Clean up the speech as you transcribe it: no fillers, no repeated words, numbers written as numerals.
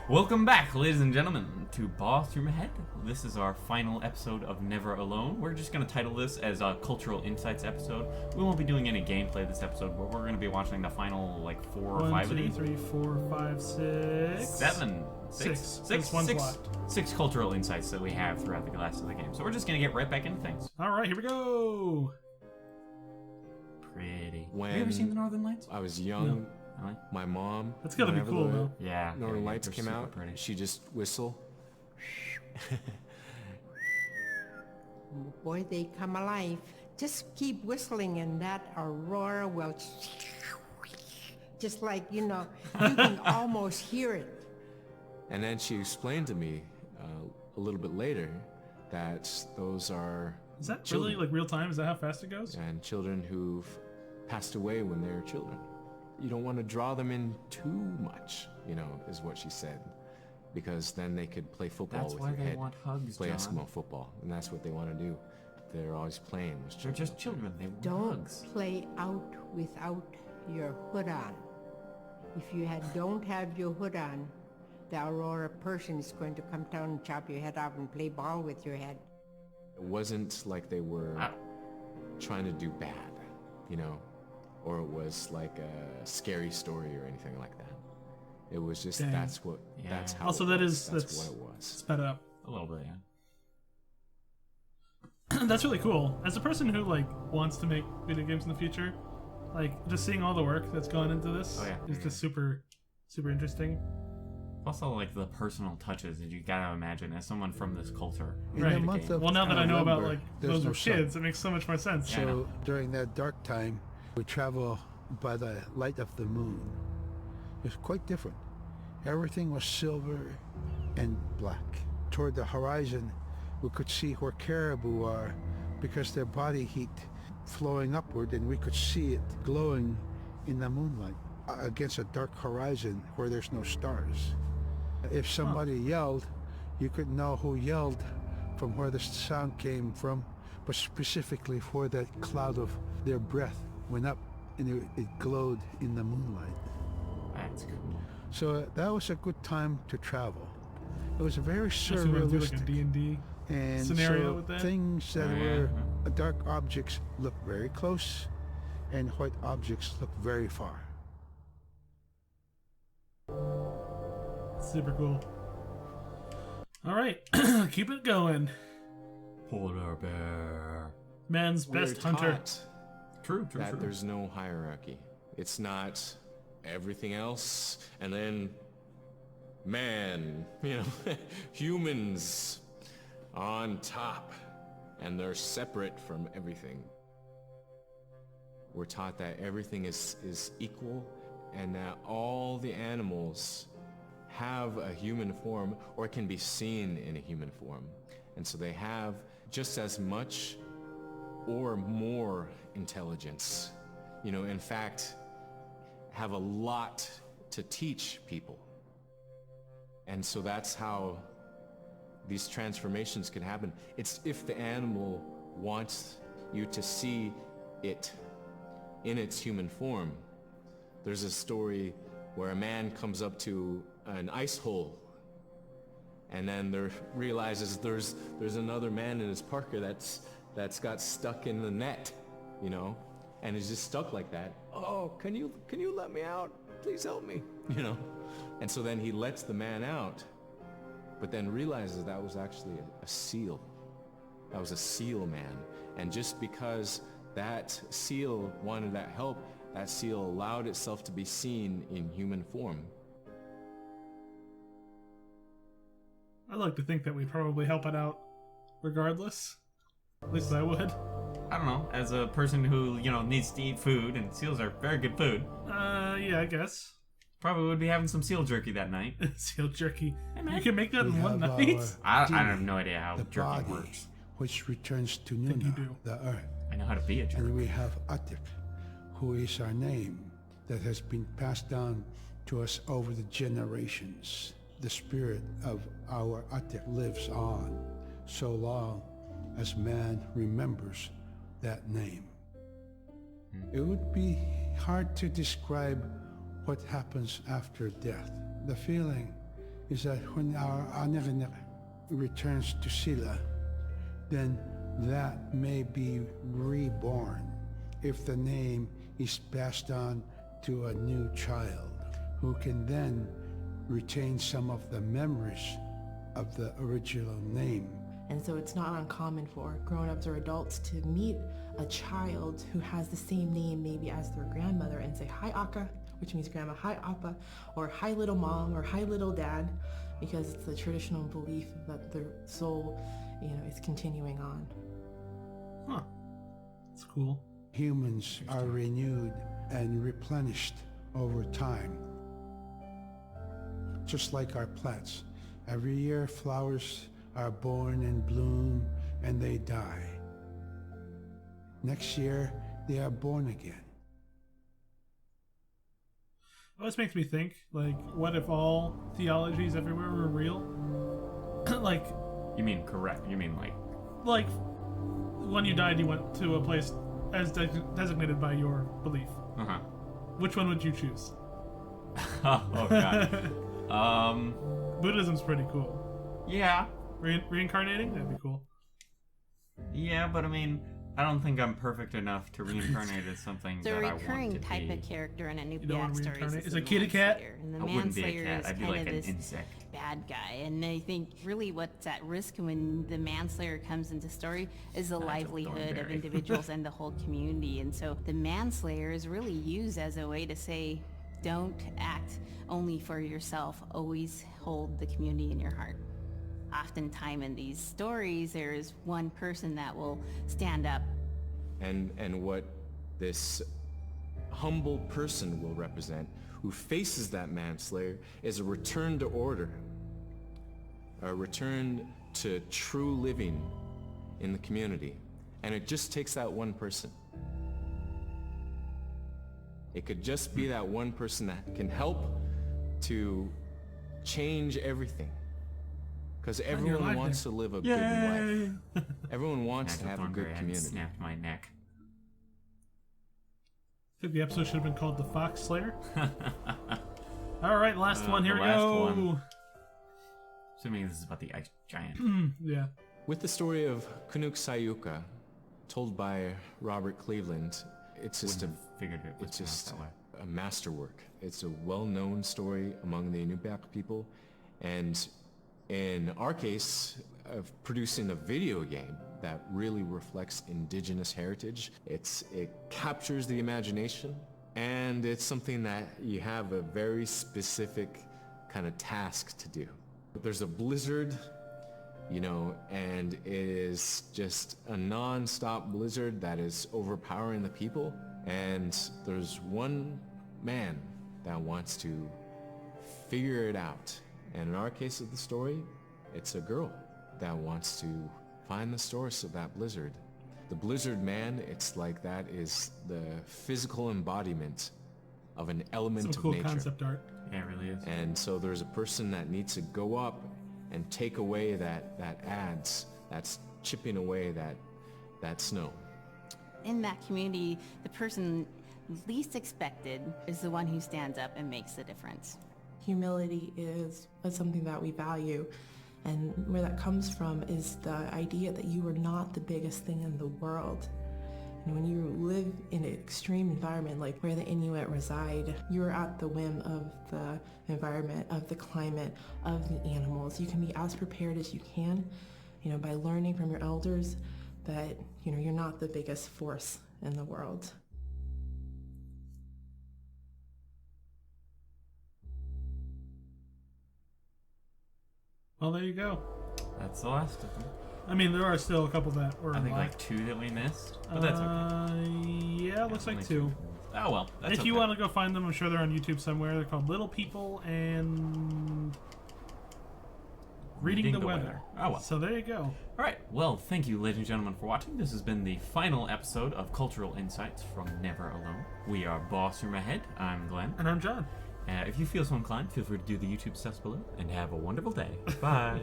Welcome back, ladies and gentlemen, to Bathroom Head. This is our final episode of Never Alone. We're just going to title this as a Cultural Insights episode. We won't be doing any gameplay this episode, but we're going to be watching the final, 4 or 5 of these. 1, 2, 3, 4, 5, 6. 7. Six cultural insights that we have throughout the last of the game. So we're just going to get right back into things. Alright, here we go! Pretty. When have you ever seen the Northern Lights? I was young, No. my mom, That's gotta be whenever cool, the though. Yeah. Northern Lights they're came super out, pretty. she just whistle. Boy, they come alive. Just keep whistling and that aurora will just like, you can almost hear it. And then she explained to me a little bit later that those are Is that children, really, real time? Is that how fast it goes? and children who've passed away when they were children. You don't want to draw them in too much, is what she said. Because then they could play football That's with why your they head. want hugs, Play John. Eskimo football, and that's what they want to do. They're always playing. They're just children. They want Don't hugs. play out without your hood on. If you don't have your hood on, the aurora person is going to come down and chop your head off and play ball with your head. It wasn't like they were trying to do bad, or it was like a scary story or anything like that. It was just Dang. that's how. Also, it that was. is- that's that's- what it was. Sped up. A little bit, yeah. That's really cool. As a person who, wants to make video games in the future, just seeing all the work that's gone into this is just super, super interesting. Also, the personal touches that you gotta imagine as someone from this culture. In Right. the month of Well, now that I know about, November, there's those no were sun. kids, it makes so much more sense. Yeah, I know. So during that dark time, we travel by the light of the moon. It's quite different. Everything was silver and black. Toward the horizon, we could see where caribou are because their body heat flowing upward, and we could see it glowing in the moonlight against a dark horizon where there's no stars. If somebody yelled, you could know who yelled from where the sound came from, but specifically where that cloud of their breath went up and it glowed in the moonlight. That's cool. So that was a good time to travel. It was very So we went through a surrealistic, D&D. and scenario so with that? things that Oh, yeah. were dark objects look very close, and white objects look very far. Super cool. Alright, keep it going. Polar bear. Man's We're best hunter. taught True. that there's no hierarchy. It's not everything else, and then man, humans on top, and they're separate from everything. We're taught that everything is equal, and that all the animals have a human form or can be seen in a human form. And so they have just as much or more intelligence. In fact, have a lot to teach people. And so that's how these transformations can happen. It's if the animal wants you to see it in its human form. There's a story where a man comes up to an ice hole, and then realizes there's another man in his parka that's got stuck in the net, and is just stuck like that. Oh, can you let me out? Please help me, And so then he lets the man out, but then realizes that was actually a seal. That was a seal man. And just because that seal wanted that help, that seal allowed itself to be seen in human form. I'd like to think that we'd probably help it out regardless. At least I would. I don't know. As a person who, needs to eat food, and seals are very good food, Yeah, I guess. probably would be having some seal jerky that night. Seal jerky. man. You can make that We in one have night? I demon, have no idea how the jerky body, works. which returns to Think you Nuna, do. the earth. I know how to be a jerk. And we have Atik, who is our name that has been passed down to us over the generations. The spirit of our Atik lives on so long as man remembers that name. It would be hard to describe what happens after death. The feeling is that when our Anagan returns to Sila, then that may be reborn if the name is passed on to a new child, who can then retain some of the memories of the original name. And so it's not uncommon for grown-ups or adults to meet a child who has the same name maybe as their grandmother and say, "Hi, Akka," which means grandma, "Hi, Appa," or "Hi, little mom," or "Hi, little dad," because it's the traditional belief that the soul, is continuing on. Huh. That's cool. Humans are renewed and replenished over time. Just like our plants. Every year flowers are born and bloom and they die. Next year they are born again. This makes me think, what if all theologies everywhere were real? You mean correct? You mean Like, when you died, you went to a place as designated by your belief. Uh-huh. Which one would you choose? Oh, God. Buddhism's pretty cool. Yeah. Reincarnating? That'd be cool. Yeah, but I mean, I don't think I'm perfect enough to reincarnate as something that I want to be. The recurring type of character in a new backstory is a kitty cat. And the I wouldn't be a Manslayer cat. is I'd be kind like of an this insect. bad guy. And I think really what's at risk when the Manslayer comes into story is the livelihood of individuals and the whole community. And so the Manslayer is really used as a way to say, don't act only for yourself. Always hold the community in your heart. Oftentimes in these stories, there is one person that will stand up. And what this humble person will represent, who faces that manslayer, is a return to order, a return to true living in the community. And it just takes that one person. It could just be that one person that can help to change everything. Because everyone wants to live a good life. Everyone wants to have a good community. Snapped my neck. I think the episode should have been called The Fox Slayer. All right, last one. Here we go. One. Assuming this is about the ice giant. Yeah. With the story of Kunuk Sayuka, told by Robert Cleveland, it's just a masterwork. It's a well-known story among the Inupiaq people, and in our case, of producing a video game that really reflects indigenous heritage. It captures the imagination, and it's something that you have a very specific kind of task to do. There's a blizzard, and it is just a non-stop blizzard that is overpowering the people, and there's one man that wants to figure it out. And in our case of the story, it's a girl that wants to find the source of that blizzard. The blizzard man, it's like that is the physical embodiment of an element Some cool of nature. Concept art. Yeah, it really is. And so there's a person that needs to go up and take away that's chipping away that snow. In that community, the person least expected is the one who stands up and makes the difference. Humility is something that we value, and where that comes from is the idea that you are not the biggest thing in the world. And when you live in an extreme environment like where the Inuit reside, you're at the whim of the environment, of the climate, of the animals. You can be as prepared as you can, by learning from your elders that, you're not the biggest force in the world. Well, there you go. That's the last of them. I mean, there are still a couple that were I think left. 2 that we missed, but that's okay. Yeah, looks like 2. Oh well, that's If you want to go find them, I'm sure they're on YouTube somewhere. They're called Little People and Reading the Weather. Oh well. So there you go. Alright, well, thank you, ladies and gentlemen, for watching. This has been the final episode of Cultural Insights from Never Alone. We are Boss Room Ahead. I'm Glenn. And I'm John. If you feel so inclined, feel free to do the YouTube steps below, and have a wonderful day. Bye.